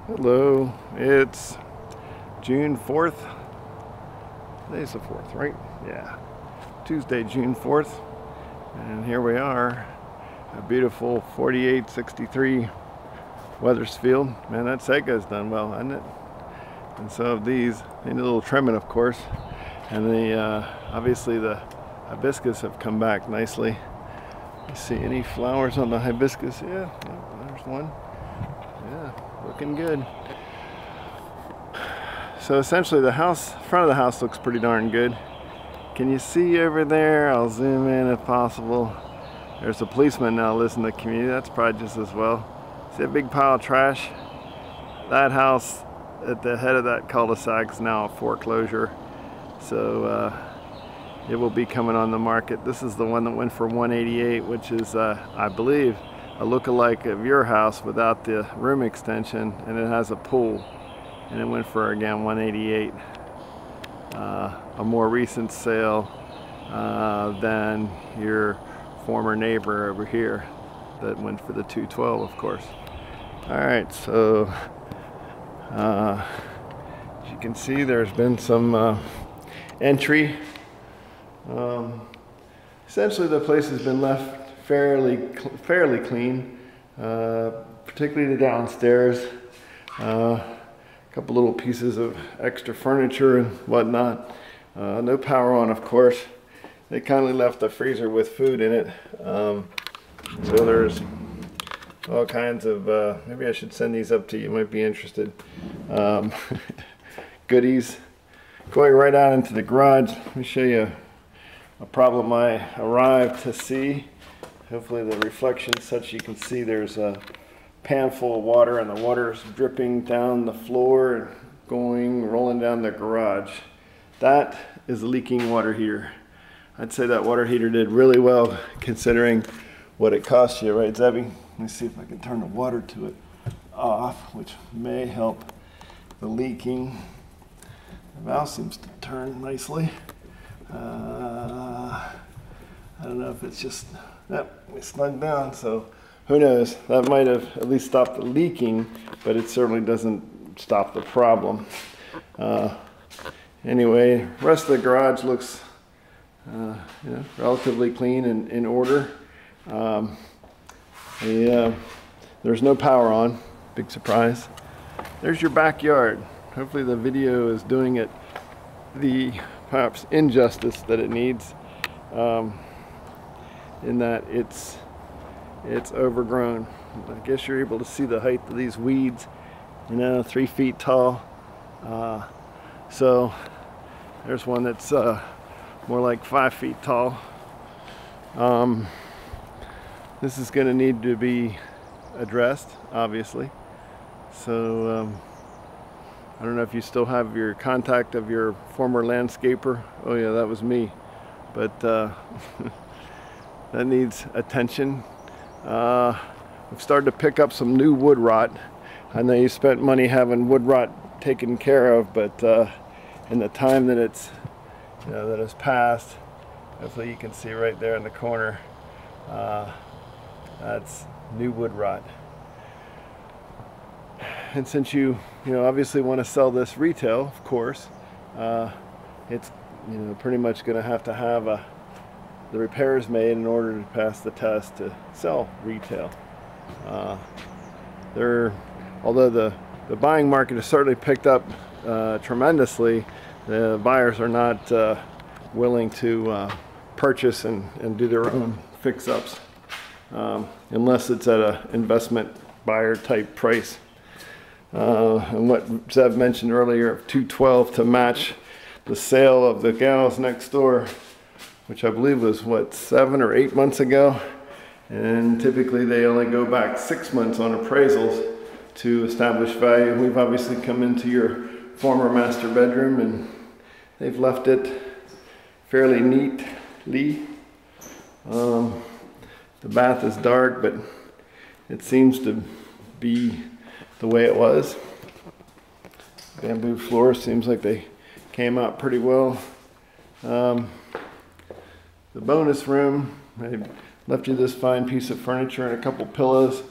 Hello, it's June 4th. Today's the 4th, right? Yeah. Tuesday, June 4th. And here we are, a beautiful 4863 Wethersfield. Man, that Sega's done well, hasn't it? And so these, they need a little trimming, of course. And the obviously the hibiscus have come back nicely. You see any flowers on the hibiscus? Yeah, there's one. Yeah, looking good. So essentially the house, front of the house looks pretty darn good. Can you see over there? I'll zoom in if possible. There's a policeman now listening to the community. That's probably just as well. See a big pile of trash? That house at the head of that cul-de-sac is now a foreclosure. So it will be coming on the market. This is the one that went for $188, which is, I believe, a look-alike of your house without the room extension, and it has a pool. And it went for, again, $188. A more recent sale than your former neighbor over here that went for the $212, of course. All right, so as you can see, there's been some entry. Essentially, the place has been left fairly clean, particularly the downstairs. A couple little pieces of extra furniture and whatnot. No power on, of course. They kindly left the freezer with food in it. So there's all kinds of, maybe I should send these up to you, you might be interested. Goodies. Going right out into the garage, let me show you a problem I arrived to see. Hopefully the reflection is such you can see there's a pan full of water, and the water is dripping down the floor and rolling down the garage. That is a leaking water heater. I'd say that water heater did really well considering what it cost you, right, Zebby? Let me see if I can turn the water to it off, which may help the leaking. The valve seems to turn nicely. I don't know if it's just, yep, we slugged down, so who knows? That might have at least stopped the leaking, but it certainly doesn't stop the problem. Anyway, rest of the garage looks relatively clean and in order. There's no power on, big surprise. There's your backyard. Hopefully the video is doing it the perhaps injustice that it needs, in that it's overgrown. I guess you're able to see the height of these weeds, 3 feet tall. So there's one that's more like 5 feet tall. This is going to need to be addressed, obviously. So I don't know if you still have your contact of your former landscaper. Oh yeah, that was me. But that needs attention. We've started to pick up some new wood rot. I know you spent money having wood rot taken care of, but in the time that it's that has passed, hopefully you can see right there in the corner, that's new wood rot. And since you obviously want to sell this retail, of course, it's pretty much going to have the repairs made in order to pass the test to sell retail. Although the buying market has certainly picked up tremendously, the buyers are not willing to purchase and do their own fix-ups unless it's at an investment buyer type price. And what Zev mentioned earlier of $212 to match the sale of the gals next door, which I believe was what, 7 or 8 months ago, and typically they only go back 6 months on appraisals to establish value. We've obviously come into your former master bedroom and they've left it fairly neatly. The bath is dark, but it seems to be the way it was. Bamboo floors, seems like they came out pretty well. The bonus room, I left you this fine piece of furniture and a couple pillows.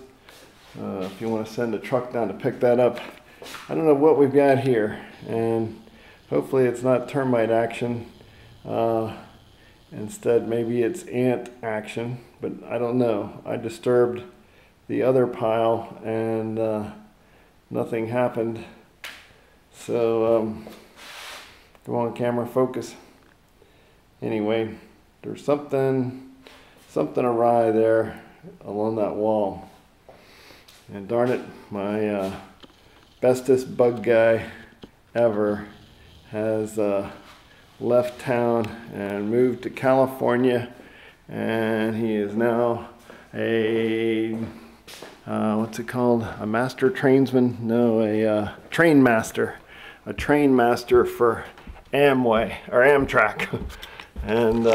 If you want to send a truck down to pick that up, I don't know what we've got here, and hopefully it's not termite action. Instead, maybe it's ant action, but I don't know. I disturbed the other pile and nothing happened. So go on camera, focus. Anyway, there's something awry there along that wall. And darn it, my bestest bug guy ever has left town and moved to California, and he is now a what's it called? A master trainsman? No, a train master. A train master for Amway or Amtrak. And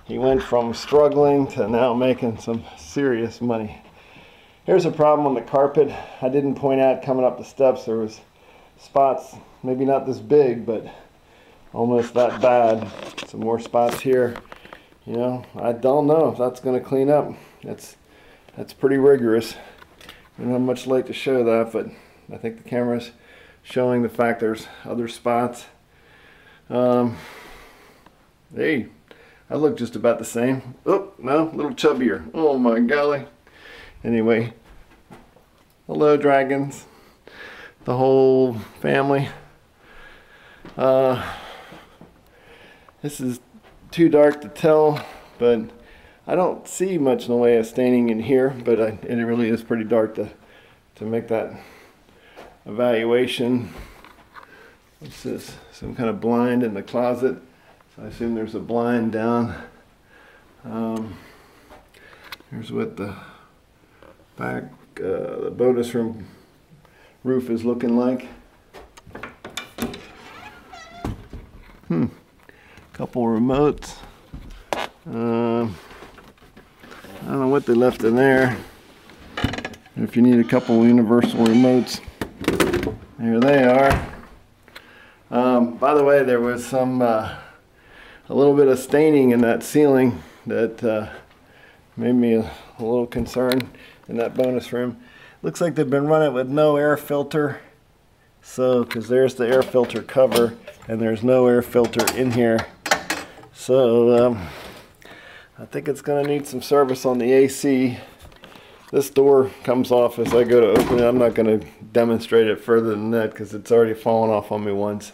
he went from struggling to now making some serious money. Here's a problem on the carpet. I didn't point out coming up the steps there was spots, maybe not this big, but almost that bad. Some more spots here. You know, I don't know if that's going to clean up. That's pretty rigorous. I don't have much light to show that, but I think the camera's showing the fact there's other spots. Hey, I look just about the same. Oh, no, a little chubbier. Oh my golly. Anyway, hello dragons, the whole family. This is too dark to tell, but I don't see much in the way of staining in here, but it really is pretty dark to make that evaluation. What's this? Some kind of blind in the closet. So I assume there's a blind down. Here's what the back, the bonus room roof is looking like. Couple remotes. I don't know what they left in there. If you need a couple universal remotes, here they are. By the way, there was some a little bit of staining in that ceiling that made me a little concerned in that bonus room. Looks like they've been running with no air filter. So, because there's the air filter cover and there's no air filter in here. So, I think it's going to need some service on the AC. This door comes off as I go to open it. I'm not going to demonstrate it further than that because it's already fallen off on me once.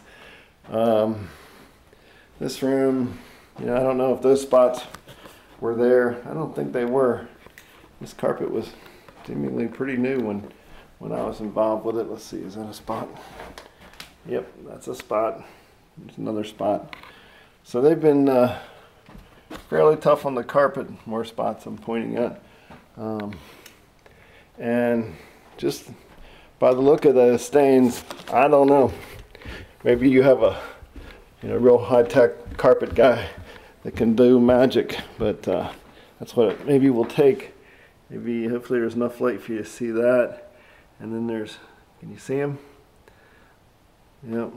This room, you know, I don't know if those spots were there. I don't think they were. This carpet was seemingly pretty new when I was involved with it. Let's see, is that a spot? Yep, that's a spot. There's another spot. So they've been fairly tough on the carpet. More spots I'm pointing at. And just by the look of the stains, I don't know. Maybe you have a real high-tech carpet guy that can do magic, but that's what it maybe will take. Maybe, hopefully there's enough light for you to see that. And then there's, can you see them? Yep.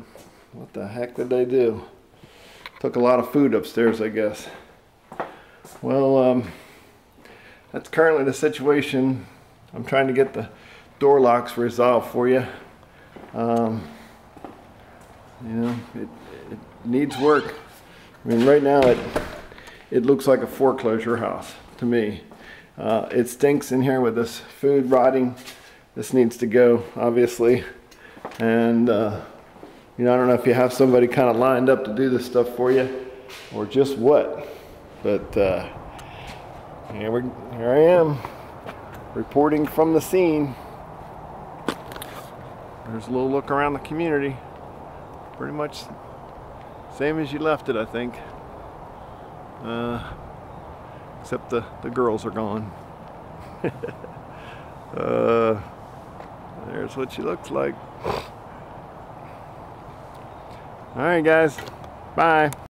What the heck did they do? Took a lot of food upstairs, I guess. Well, that's currently the situation. I'm trying to get the door locks resolved for you. It needs work. I mean, right now it looks like a foreclosure house to me. It stinks in here with this food rotting. This needs to go, obviously. And I don't know if you have somebody kind of lined up to do this stuff for you, or just what. But here I am, reporting from the scene. There's a little look around the community. Pretty much same as you left it, I think. Except the girls are gone. There's what she looks like. All right, guys. Bye.